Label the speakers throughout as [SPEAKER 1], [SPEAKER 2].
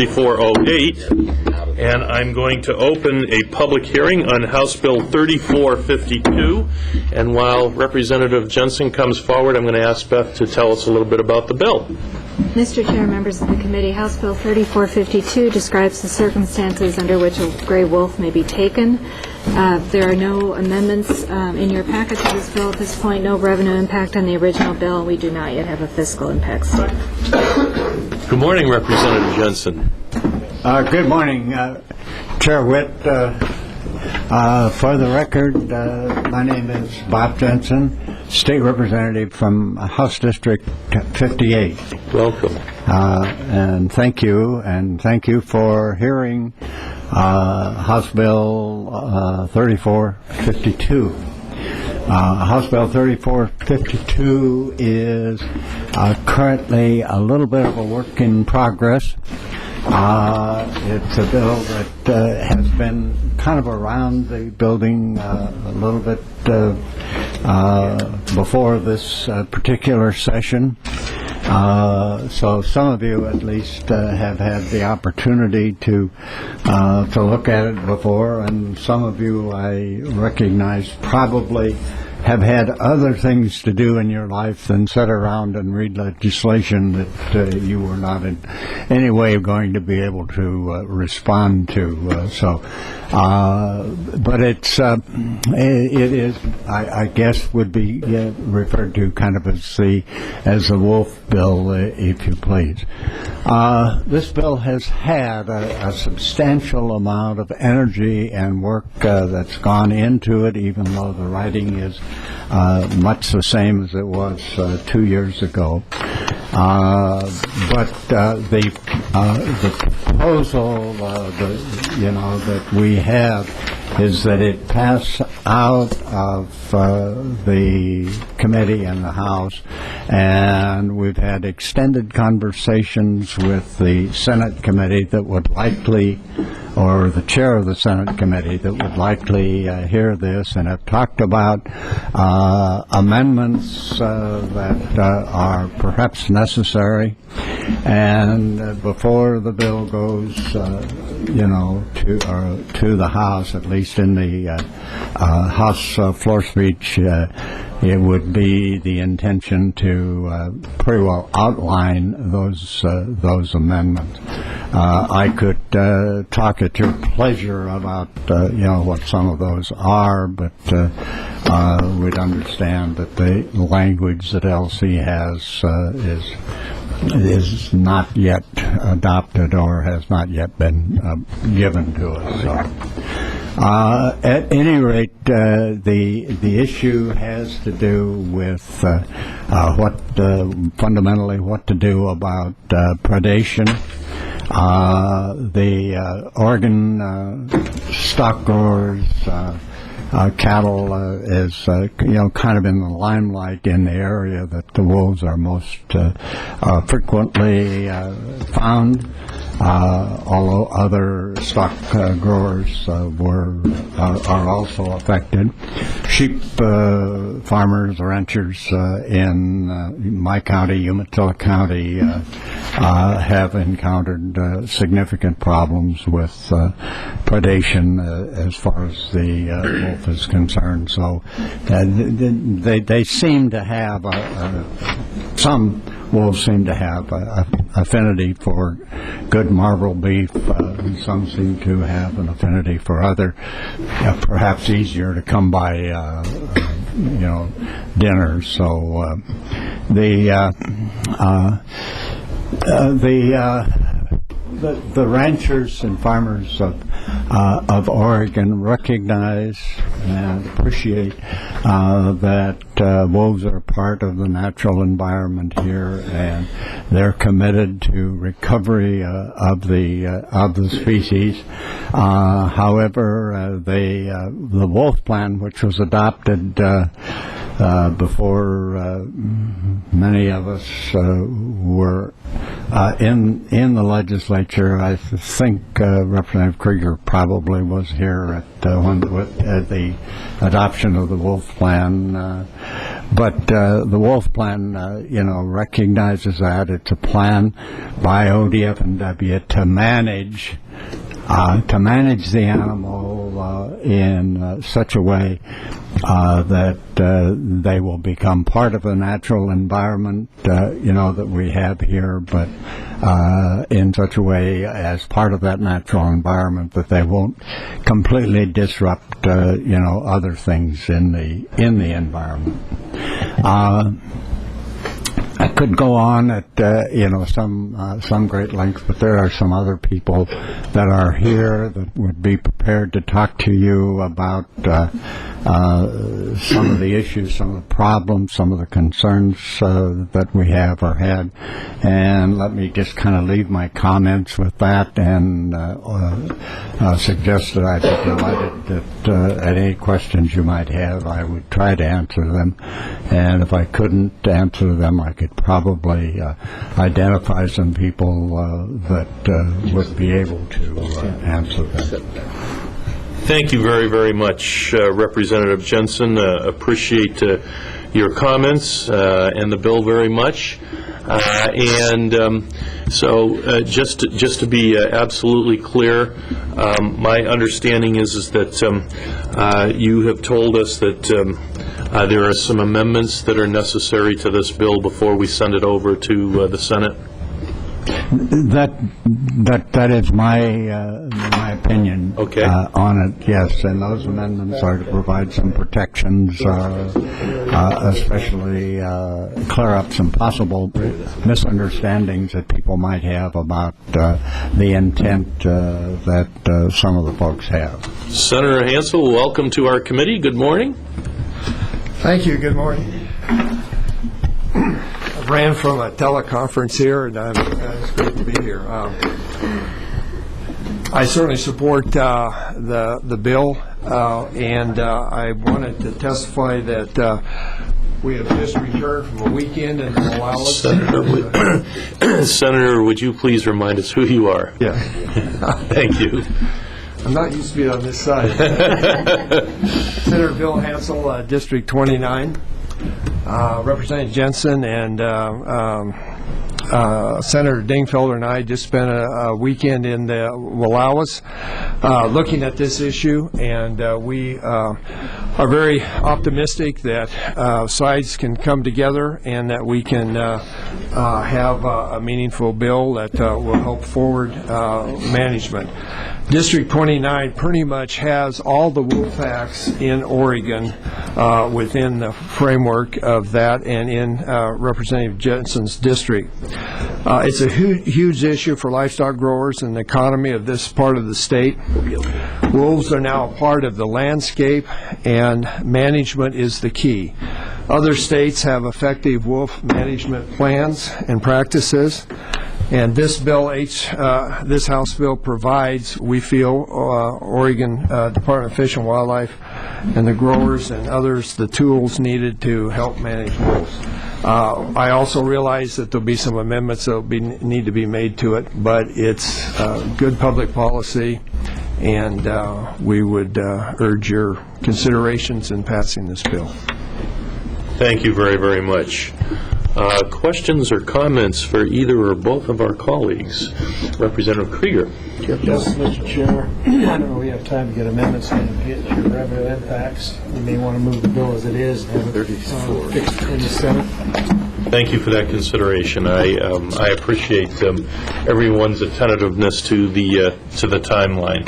[SPEAKER 1] 3408, and I'm going to open a public hearing on House Bill 3452. And while Representative Jensen comes forward, I'm going to ask Beth to tell us a little bit about the bill.
[SPEAKER 2] Mr. Chair, members of the committee, House Bill 3452 describes the circumstances under which a gray wolf may be taken. There are no amendments in your packet to this bill at this point, no revenue impact on the original bill. We do not yet have a fiscal impact statement.
[SPEAKER 1] Good morning, Representative Jensen.
[SPEAKER 3] Good morning, Chair Witt. For the record, my name is Bob Jensen, State Representative from House District 58.
[SPEAKER 1] Welcome.
[SPEAKER 3] And thank you for hearing House Bill 3452. House Bill 3452 is currently a little bit of a work in progress. It's a bill that has been kind of around the building a little bit before this particular session. So some of you at least have had the opportunity to look at it before, and some of you I recognize probably have had other things to do in your life than sit around and read legislation that you were not in any way going to be able to respond to. But it is, I guess, would be referred to kind of as the wolf bill, if you please. This bill has had a substantial amount of energy and work that's gone into it, even though the writing is much the same as it was 2 years ago. But the proposal that we have is that it pass out of the committee and the House, and we've had extended conversations with the Senate committee that would likely, or the chair of the Senate committee that would likely hear this, and have talked about amendments that are perhaps necessary. And before the bill goes, to the House, at least in the House floor speech, it would be the intention to pretty well outline those amendments. I could talk at your pleasure about what some of those are, but we'd understand that the language that LC has is not yet adopted or has not yet been given to us. So, at any rate, the issue has to do with fundamentally what to do about predation. The Oregon stock growers, cattle is kind of in the limelight in the area that the wolves are most frequently found, although other stock growers are also affected. Sheep farmers, ranchers in my county, Umatilla County, have encountered significant problems with predation as far as the wolf is concerned. So they seem to have some wolves seem to have affinity for good marble beef, and some seem to have an affinity for other, perhaps easier to come by, dinners. So the ranchers and farmers of Oregon recognize and appreciate that wolves are part of the natural environment here, and they're committed to recovery of the species. However, the wolf plan, which was adopted before many of us were in the legislature. I think Representative Krieger probably was here at the adoption of the wolf plan. But the Wolf Plan, recognizes that it's a plan by ODF&W to manage the animal in such a way that they will become part of the natural environment, that we have here, but in such a way as part of that natural environment that they won't completely disrupt, other things in the environment. I could go on at some great length, but there are some other people that are here that would be prepared to talk to you about some of the issues, some of the problems, some of the concerns that we have or had. And let me just kind of leave my comments with that and suggest that I'd be delighted that at any questions you might have, I would try to answer them. And if I couldn't answer them, I could probably identify some people that would be able to answer them.
[SPEAKER 1] Thank you very, very much, Representative Jensen. Appreciate your comments and the bill very much. So just to be absolutely clear, my understanding is that you have told us that there are some amendments that are necessary to this bill before we send it over to the Senate.
[SPEAKER 3] That is my opinion on it. Yes, and those amendments are to provide some protections, especially clear up some possible misunderstandings that people might have about the intent that some of the folks have.
[SPEAKER 1] Senator Hansel, welcome to our committee. Good morning.
[SPEAKER 4] Thank you. Good morning. I ran from a teleconference here, and it's great to be here. I certainly support the bill, and I wanted to testify that we have just returned from a weekend in Malawi.
[SPEAKER 1] Senator, would you please remind us who you are?
[SPEAKER 4] Yeah.
[SPEAKER 1] Thank you.
[SPEAKER 4] I'm not used to being on this side. Senator Bill Hansel, District 29. Representative Jensen and Senator Dingfelder and I just spent a weekend in the Wallowas looking at this issue, and we are very optimistic that sides can come together and that we can have a meaningful bill that will help forward management. District 29 pretty much has all the wolf packs in Oregon within the framework of that and in Representative Jensen's district. It's a huge issue for livestock growers and the economy of this part of the state. Wolves are now a part of the landscape, and management is the key. Other states have effective wolf management plans and practices. And this bill, this House bill provides, we feel, Oregon Department of Fish and Wildlife and the growers and others the tools needed to help manage wolves. I also realize that there'll be some amendments that need to be made to it, but it's good public policy, and we would urge your considerations in passing this bill.
[SPEAKER 1] Thank you very, very much. Questions or comments for either or both of our colleagues? Representative Krieger.
[SPEAKER 5] Yes, Mr. Chair. I don't know if we have time to get amendments and get your revenue impacts. You may want to move the bill as it is and have it fixed in the Senate.
[SPEAKER 1] Thank you for that consideration. I appreciate everyone's attentiveness to the timeline.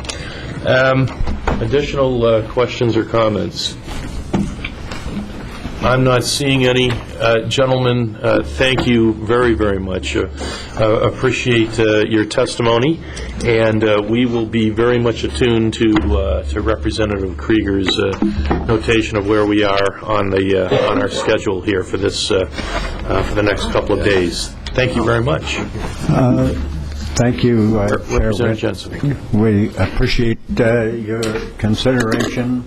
[SPEAKER 1] Additional questions or comments? I'm not seeing any. Gentlemen, thank you very, very much. Appreciate your testimony, and we will be very much attuned to Representative Krieger's notation of where we are on our schedule here for this for the next couple of days. Thank you very much.
[SPEAKER 3] Thank you,
[SPEAKER 1] Representative Jensen.
[SPEAKER 3] We appreciate your consideration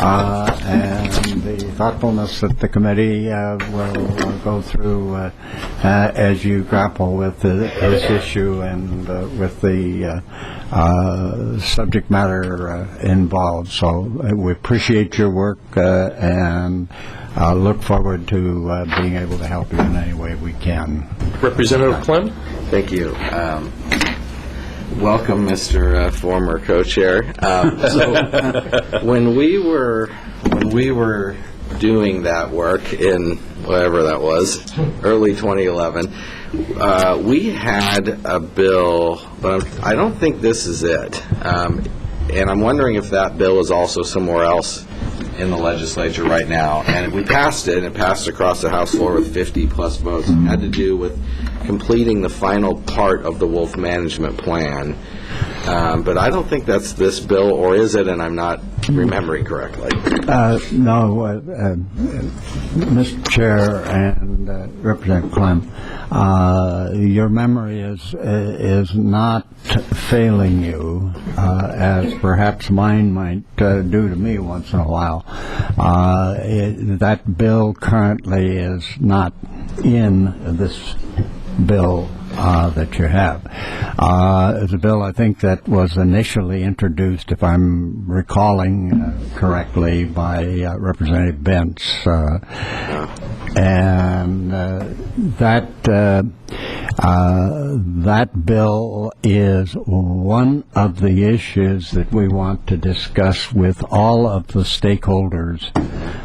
[SPEAKER 3] and the thoughtfulness that the committee will go through as you grapple with this issue and with the subject matter involved. So we appreciate your work and look forward to being able to help you in any way we can.
[SPEAKER 1] Representative Clem?
[SPEAKER 6] Thank you. Welcome, Mr. Former Co-Chair. When we were doing that work in whatever that was, early 2011, we had a bill, but I don't think this is it. And I'm wondering if that bill is also somewhere else in the legislature right now. And we passed it, and it passed across the House floor with 50-plus votes. It had to do with completing the final part of the wolf management plan. But I don't think that's this bill, or is it, and I'm not remembering correctly?
[SPEAKER 3] No, Mr. Chair and Representative Clem, your memory is not failing you, as perhaps mine might do to me once in a while. That bill currently is not in this bill that you have. It's a bill, I think, that was initially introduced, if I'm recalling correctly, by Representative Bentz. And that bill is one of the issues that we want to discuss with all of the stakeholders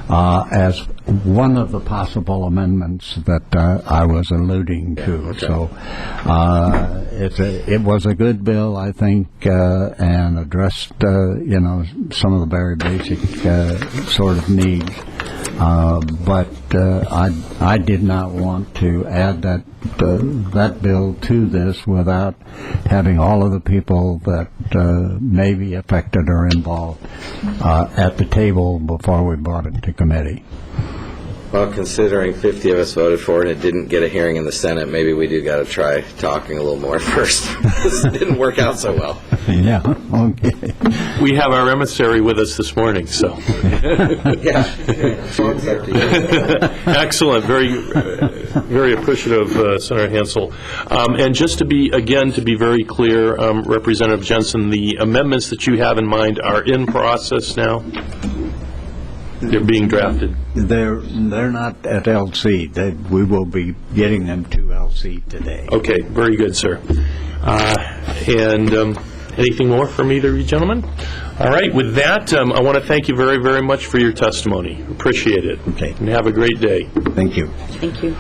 [SPEAKER 3] as one of the possible amendments that I was alluding to.
[SPEAKER 6] Okay.
[SPEAKER 3] So it was a good bill, I think, and addressed some of the very basic sort of needs. But I did not want to add that bill to this without having all of the people that may be affected or involved at the table before we brought it to committee.
[SPEAKER 6] Well, considering 50 of us voted for it and it didn't get a hearing in the Senate, maybe we do got to try talking a little more first. This didn't work out so well.
[SPEAKER 3] Yeah, okay.
[SPEAKER 1] We have our emissary with us this morning, so.
[SPEAKER 6] Yeah. It's up to you.
[SPEAKER 1] Excellent. Very appreciative, Senator Hansel. And just to be very clear, Representative Jensen, the amendments that you have in mind are in process now? They're being drafted?
[SPEAKER 3] They're not at LC. We will be getting them to LC today.
[SPEAKER 1] Okay, very good, sir. And anything more from either of you gentlemen? All right, with that, I want to thank you very, very much for your testimony. Appreciate it.
[SPEAKER 3] Okay.
[SPEAKER 1] And have a great day.
[SPEAKER 3] Thank you.
[SPEAKER 7] Thank you.